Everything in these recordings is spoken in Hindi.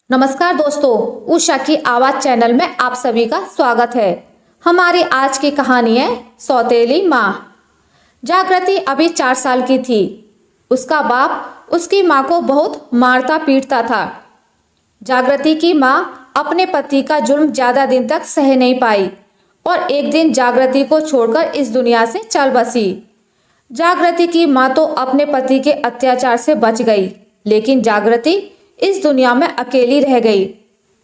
नमस्कार दोस्तों, उषा की आवाज चैनल में आप सभी का स्वागत है। हमारी आज की कहानी है सौतेली माँ। जागृति अभी 4 साल की थी। उसका बाप उसकी माँ को बहुत मारता पीटता था। जागृति की माँ अपने पति का जुर्म ज्यादा दिन तक सह नहीं पाई और एक दिन जागृति को छोड़कर इस दुनिया से चल बसी। जागृति की माँ तो अपने पति के अत्याचार से बच गई, लेकिन जागृति इस दुनिया में अकेली रह गई।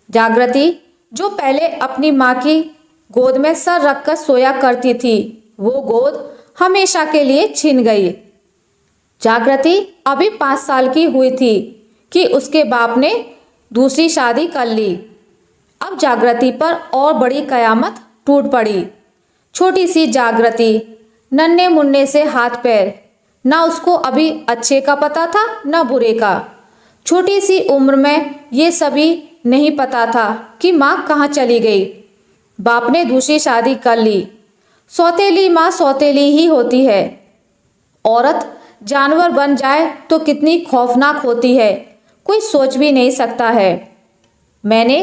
जागृति जो पहले अपनी माँ की गोद में सर रखकर सोया करती थी, वो गोद हमेशा के लिए छिन गई। जागृति अभी 5 साल की हुई थी कि उसके बाप ने दूसरी शादी कर ली। अब जागृति पर और बड़ी कयामत टूट पड़ी। छोटी सी जागृति, नन्हे मुन्ने से हाथ पैर, ना उसको अभी अच्छे का पता था ना बुरे का। छोटी सी उम्र में ये सभी नहीं पता था कि माँ कहाँ चली गई। बाप ने दूसरी शादी कर ली। सौतेली माँ सौतेली ही होती है। औरत जानवर बन जाए तो कितनी खौफनाक होती है, कोई सोच भी नहीं सकता है। मैंने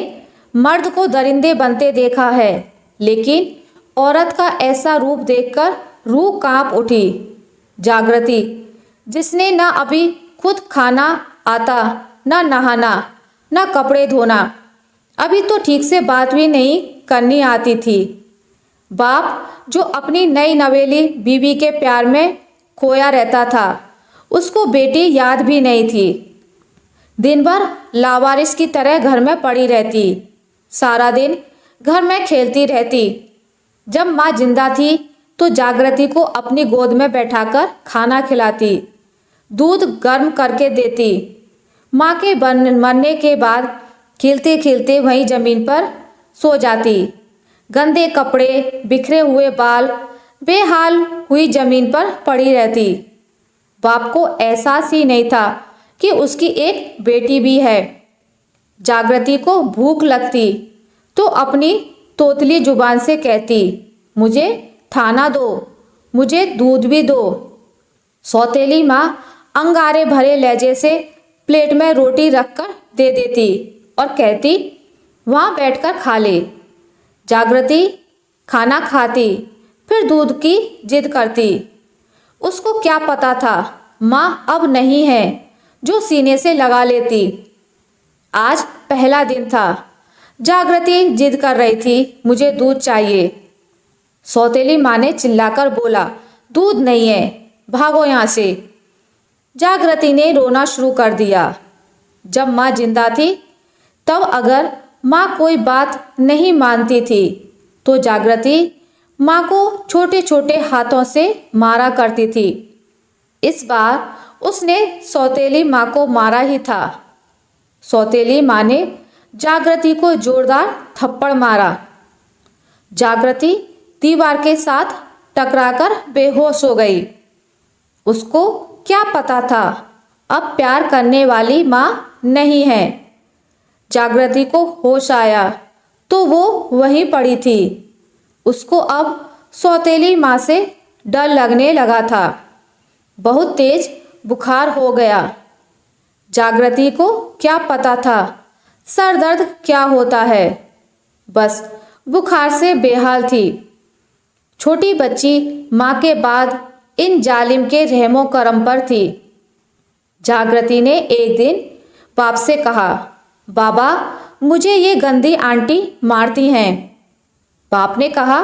मर्द को दरिंदे बनते देखा है, लेकिन औरत का ऐसा रूप देखकर रूह कांप उठी। जागृति, जिसने ना अभी खुद खाना आता, ना नहाना, ना कपड़े धोना, अभी तो ठीक से बात भी नहीं करनी आती थी। बाप जो अपनी नई नवेली बीवी के प्यार में खोया रहता था, उसको बेटी याद भी नहीं थी। दिन भर लावारिस की तरह घर में पड़ी रहती, सारा दिन घर में खेलती रहती। जब माँ जिंदा थी तो जागृति को अपनी गोद में बैठाकर खाना खिलाती, दूध गर्म करके देती। माँ के मरने के बाद खिलते खिलते वहीं जमीन पर सो जाती। गंदे कपड़े, बिखरे हुए बाल, बेहाल हुई जमीन पर पड़ी रहती। बाप को एहसास ही नहीं था कि उसकी एक बेटी भी है। जागृति को भूख लगती तो अपनी तोतली जुबान से कहती, मुझे खाना दो, मुझे दूध भी दो। सौतेली माँ अंगारे भरे लहजे से प्लेट में रोटी रखकर दे देती और कहती, वहाँ बैठकर खा ले। जागृति खाना खाती, फिर दूध की जिद करती। उसको क्या पता था माँ अब नहीं है जो सीने से लगा लेती। आज पहला दिन था। जागृति जिद कर रही थी, मुझे दूध चाहिए। सौतेली माँ ने चिल्लाकर बोला, दूध नहीं है, भागो यहाँ से। जागृति ने रोना शुरू कर दिया। जब माँ जिंदा थी तब अगर माँ कोई बात नहीं मानती थी तो जागृति माँ को छोटे छोटे हाथों से मारा करती थी। इस बार उसने सौतेली माँ को मारा ही था। सौतेली माँ ने जागृति को जोरदार थप्पड़ मारा। जागृति दीवार के साथ टकराकर बेहोश हो गई। उसको क्या पता था अब प्यार करने वाली माँ नहीं है। जागृति को होश आया तो वो वहीं पड़ी थी। उसको अब सौतेली माँ से डर लगने लगा था। बहुत तेज बुखार हो गया। जागृति को क्या पता था सर दर्द क्या होता है, बस बुखार से बेहाल थी। छोटी बच्ची माँ के बाद इन जालिम के रहमो करम पर थी। जागृति ने एक दिन बाप से कहा, बाबा मुझे ये गंदी आंटी मारती हैं। बाप ने कहा,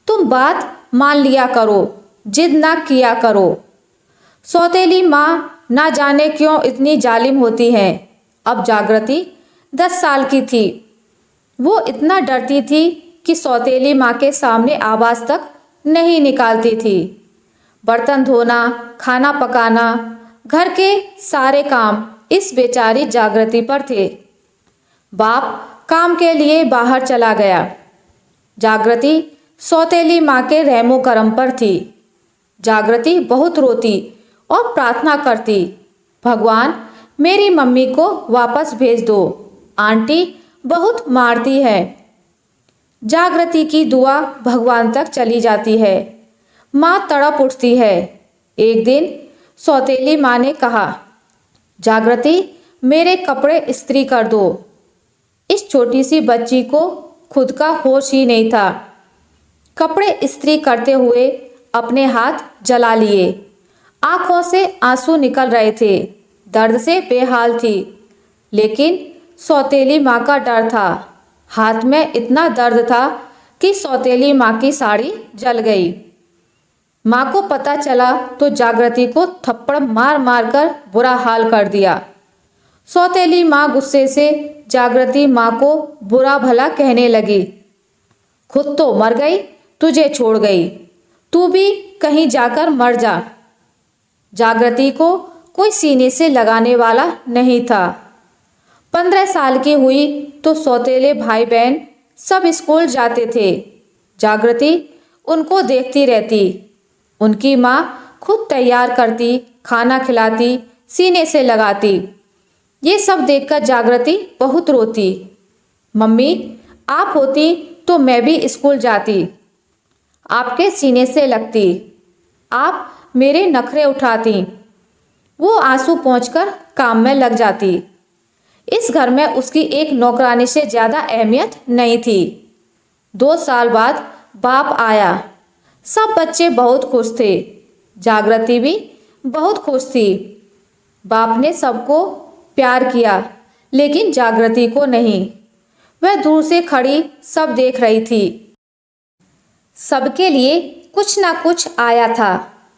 तुम बात मान लिया करो, जिद ना किया करो। सौतेली माँ ना जाने क्यों इतनी जालिम होती है। अब जागृति 10 साल की थी। वो इतना डरती थी कि सौतेली माँ के सामने आवाज़ तक नहीं निकालती थी। बर्तन धोना, खाना पकाना, घर के सारे काम इस बेचारी जागृति पर थे। बाप काम के लिए बाहर चला गया। जागृति सौतेली माँ के रहमो करम पर थी। जागृति बहुत रोती और प्रार्थना करती, भगवान मेरी मम्मी को वापस भेज दो, आंटी बहुत मारती है। जागृति की दुआ भगवान तक चली जाती है। माँ तड़प उठती है। एक दिन सौतेली माँ ने कहा, जागृति मेरे कपड़े इस्त्री कर दो। इस छोटी सी बच्ची को खुद का होश ही नहीं था। कपड़े इस्त्री करते हुए अपने हाथ जला लिए। आंखों से आंसू निकल रहे थे। दर्द से बेहाल थी। लेकिन सौतेली माँ का डर था। हाथ में इतना दर्द था कि सौतेली माँ की साड़ी जल गई। माँ को पता चला तो जागृति को थप्पड़ मार मार कर बुरा हाल कर दिया। सौतेली माँ गुस्से से जागृति माँ को बुरा भला कहने लगी। खुद तो मर गई, तुझे छोड़ गई, तू भी कहीं जाकर मर जा। जागृति को कोई सीने से लगाने वाला नहीं था। 15 साल की हुई तो सौतेले भाई बहन सब स्कूल जाते थे। जागृति उनको देखती रहती। उनकी माँ खुद तैयार करती, खाना खिलाती, सीने से लगाती। ये सब देखकर जागृति बहुत रोती। मम्मी, आप होती तो मैं भी स्कूल जाती, आपके सीने से लगती, आप मेरे नखरे उठाती। वो आंसू पोंछकर काम में लग जाती। इस घर में उसकी एक नौकरानी से ज़्यादा अहमियत नहीं थी। 2 साल बाद बाप आया। सब बच्चे बहुत खुश थे। जागृति भी बहुत खुश थी। बाप ने सबको प्यार किया, लेकिन जागृति को नहीं। वह दूर से खड़ी सब देख रही थी। सबके लिए कुछ ना कुछ आया था।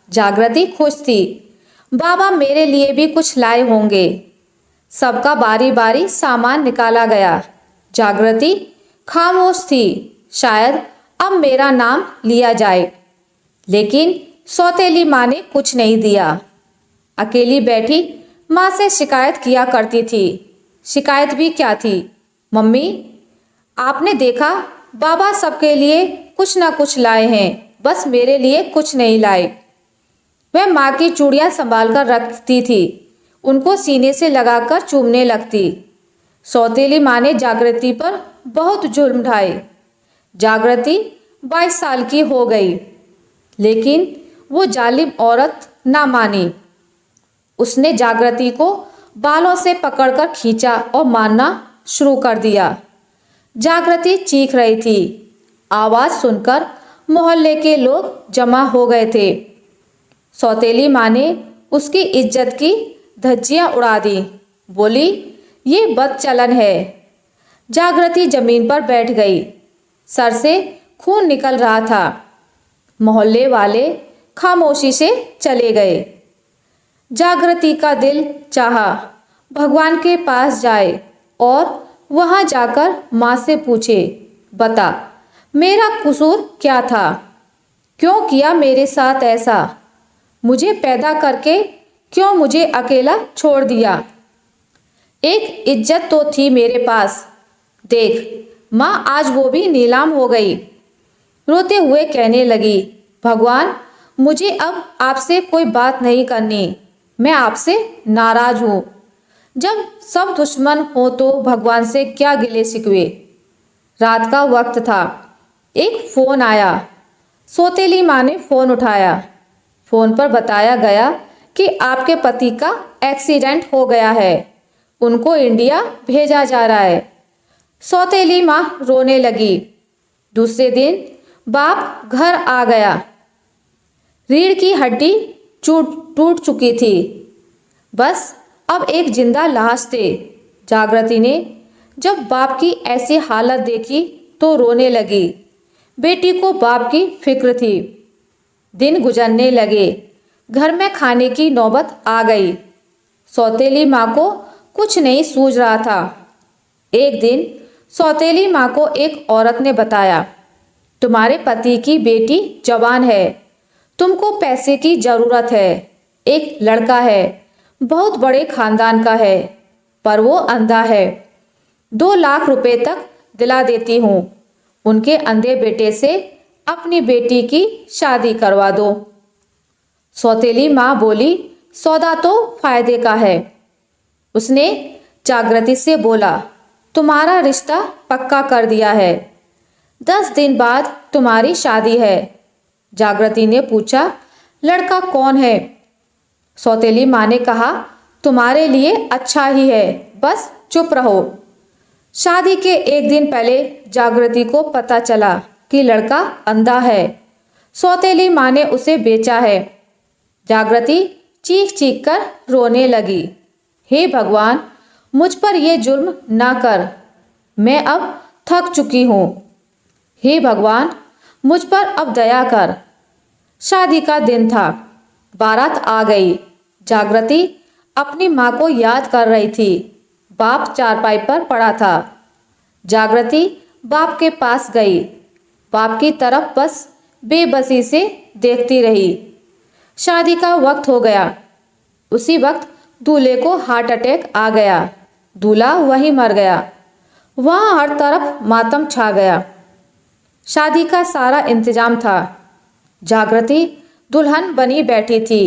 जागृति खुश थी। बाबा मेरे लिए भी कुछ लाए होंगे। सबका बारी बारी सामान निकाला गया। जागृति खामोश थी। शायद अब मेरा नाम लिया जाए। लेकिन सौतेली माँ ने कुछ नहीं दिया। अकेली बैठी माँ से शिकायत किया करती थी। शिकायत भी क्या थी? मम्मी, आपने देखा बाबा सबके लिए कुछ ना कुछ लाए हैं, बस मेरे लिए कुछ नहीं लाए। वह माँ की चूड़ियाँ संभाल कर रखती थी। उनको सीने से लगाकर चूमने लगती। सौतेली माँ ने जागृति पर बहुत जुल्म ढाए। जागृति 22 साल की हो गई, लेकिन वो जालिम औरत ना मानी। उसने जागृति को बालों से पकड़कर खींचा और मारना शुरू कर दिया। जागृति चीख रही थी। आवाज़ सुनकर मोहल्ले के लोग जमा हो गए थे। सौतेली माँ ने उसकी इज्जत की धज्जियाँ उड़ा दी। बोली, ये बदचलन है। जागृति जमीन पर बैठ गई। सर से खून निकल रहा था। मोहल्ले वाले खामोशी से चले गए। जागृति का दिल चाहा भगवान के पास जाए और वहाँ जाकर माँ से पूछे, बता मेरा कसूर क्या था? क्यों किया मेरे साथ ऐसा? मुझे पैदा करके क्यों मुझे अकेला छोड़ दिया? एक इज्जत तो थी मेरे पास। देख माँ, आज वो भी नीलाम हो गई। रोते हुए कहने लगी, भगवान, मुझे अब आपसे कोई बात नहीं करनी। मैं आपसे नाराज हूँ। जब सब दुश्मन हो तो भगवान से क्या गिले शिकवे। रात का वक्त था। एक फ़ोन आया। सौतेली माँ ने फ़ोन उठाया। फ़ोन पर बताया गया कि आपके पति का एक्सीडेंट हो गया है। उनको इंडिया भेजा जा रहा है। सौतेली माँ रोने लगी। दूसरे दिन बाप घर आ गया। रीढ़ की हड्डी टूट चुकी थी। बस अब एक जिंदा लाश थे। जागृति ने जब बाप की ऐसी हालत देखी तो रोने लगी। बेटी को बाप की फिक्र थी। दिन गुजरने लगे। घर में खाने की नौबत आ गई। सौतेली माँ को कुछ नहीं सूझ रहा था। एक दिन सौतेली माँ को एक औरत ने बताया, तुम्हारे पति की बेटी जवान है, तुमको पैसे की ज़रूरत है। एक लड़का है, बहुत बड़े खानदान का है, पर वो अंधा है। 2 लाख रुपए तक दिला देती हूँ। उनके अंधे बेटे से अपनी बेटी की शादी करवा दो। सौतेली माँ बोली, सौदा तो फायदे का है। उसने जागृति से बोला, तुम्हारा रिश्ता पक्का कर दिया है। 10 दिन बाद तुम्हारी शादी है। जागृति ने पूछा, लड़का कौन है? सौतेली माँ ने कहा, तुम्हारे लिए अच्छा ही है, बस चुप रहो। शादी के एक दिन पहले जागृति को पता चला कि लड़का अंधा है। सौतेली माँ ने उसे बेचा है। जागृति चीख चीख कर रोने लगी। हे भगवान, मुझ पर यह जुल्म ना कर, मैं अब थक चुकी हूँ। हे भगवान, मुझ पर अब दया कर। शादी का दिन था, बारात आ गई। जागृति अपनी माँ को याद कर रही थी। बाप चारपाई पर पड़ा था। जागृति बाप के पास गई। बाप की तरफ बस बेबसी से देखती रही। शादी का वक्त हो गया। उसी वक्त दूल्हे को हार्ट अटैक आ गया। दूल्हा वहीं मर गया। वहाँ हर तरफ मातम छा गया। शादी का सारा इंतजाम था। जागृति दुल्हन बनी बैठी थी।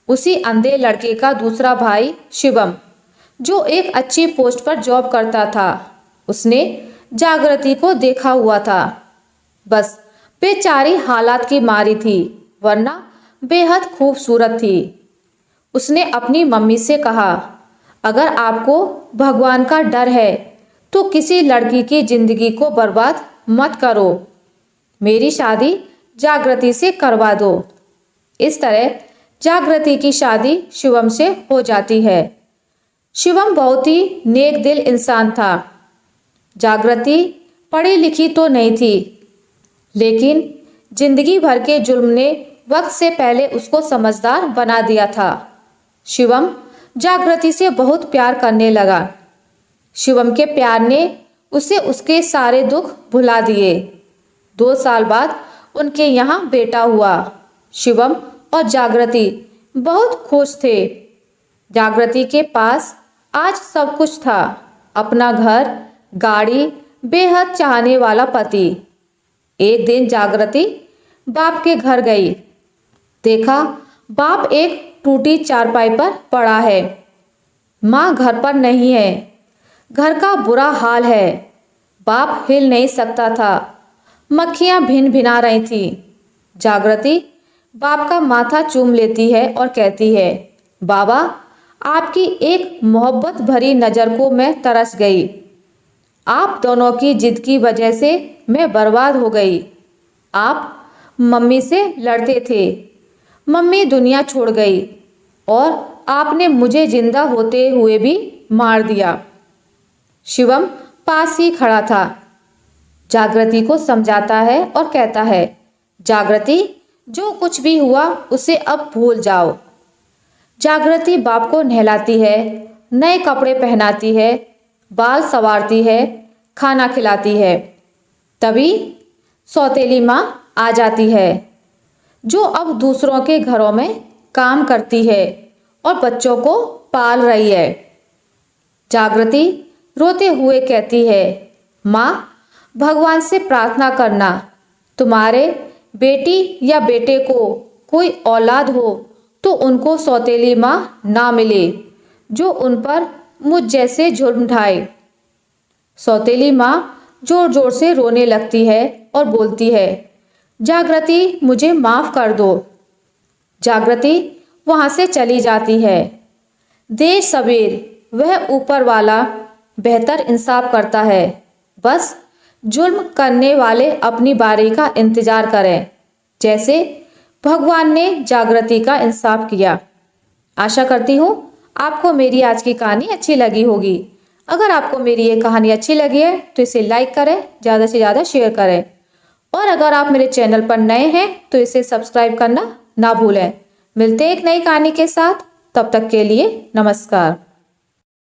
उसी अंधे लड़के का दूसरा भाई शिवम, जो एक अच्छी पोस्ट पर जॉब करता था, उसने जागृति को देखा हुआ था। बस बेचारी हालात की मारी थी, वरना बेहद खूबसूरत थी। उसने अपनी मम्मी से कहा, अगर आपको भगवान का डर है तो किसी लड़की की जिंदगी को बर्बाद मत करो, मेरी शादी जागृति से करवा दो। इस तरह जागृति की शादी शिवम से हो जाती है। शिवम बहुत ही नेक दिल इंसान था। जागृति पढ़ी लिखी तो नहीं थी, लेकिन जिंदगी भर के जुल्म ने वक्त से पहले उसको समझदार बना दिया था। शिवम जागृति से बहुत प्यार करने लगा। शिवम के प्यार ने उसे उसके सारे दुख भुला दिए। 2 साल बाद उनके यहाँ बेटा हुआ। शिवम और जागृति बहुत खुश थे। जागृति के पास आज सब कुछ था, अपना घर, गाड़ी, बेहद चाहने वाला पति। एक दिन जागृति बाप के घर गई। देखा बाप एक टूटी चारपाई पर पड़ा है। माँ घर पर नहीं है। घर का बुरा हाल है। बाप हिल नहीं सकता था। मक्खियाँ भिन भिना रही थी। जागृति बाप का माथा चूम लेती है और कहती है, बाबा, आपकी एक मोहब्बत भरी नज़र को मैं तरस गई। आप दोनों की जिद की वजह से मैं बर्बाद हो गई। आप मम्मी से लड़ते थे, मम्मी दुनिया छोड़ गई और आपने मुझे जिंदा होते हुए भी मार दिया। शिवम पास ही खड़ा था। जागृति को समझाता है और कहता है, जागृति, जो कुछ भी हुआ उसे अब भूल जाओ। जागृति बाप को नहलाती है, नए कपड़े पहनाती है, बाल संवारती है, खाना खिलाती है। तभी सौतेली माँ आ जाती है, जो अब दूसरों के घरों में काम करती है और बच्चों को पाल रही है। जागृति रोते हुए कहती है, माँ, भगवान से प्रार्थना करना तुम्हारे बेटी या बेटे को कोई औलाद हो तो उनको सौतेली माँ ना मिले जो उन पर मुझ जैसे जुर्म ढाए। सौतेली माँ जोर जोर से रोने लगती है और बोलती है, जागृति, मुझे माफ़ कर दो। जागृति वहाँ से चली जाती है। देर सवेर वह ऊपर वाला बेहतर इंसाफ करता है। बस जुल्म करने वाले अपनी बारी का इंतजार करें, जैसे भगवान ने जागृति का इंसाफ किया। आशा करती हूँ आपको मेरी आज की कहानी अच्छी लगी होगी। अगर आपको मेरी ये कहानी अच्छी लगी है तो इसे लाइक करें, ज़्यादा से ज़्यादा शेयर करें और अगर आप मेरे चैनल पर नए हैं तो इसे सब्सक्राइब करना ना भूलें। मिलते हैं एक नई कहानी के साथ, तब तक के लिए नमस्कार।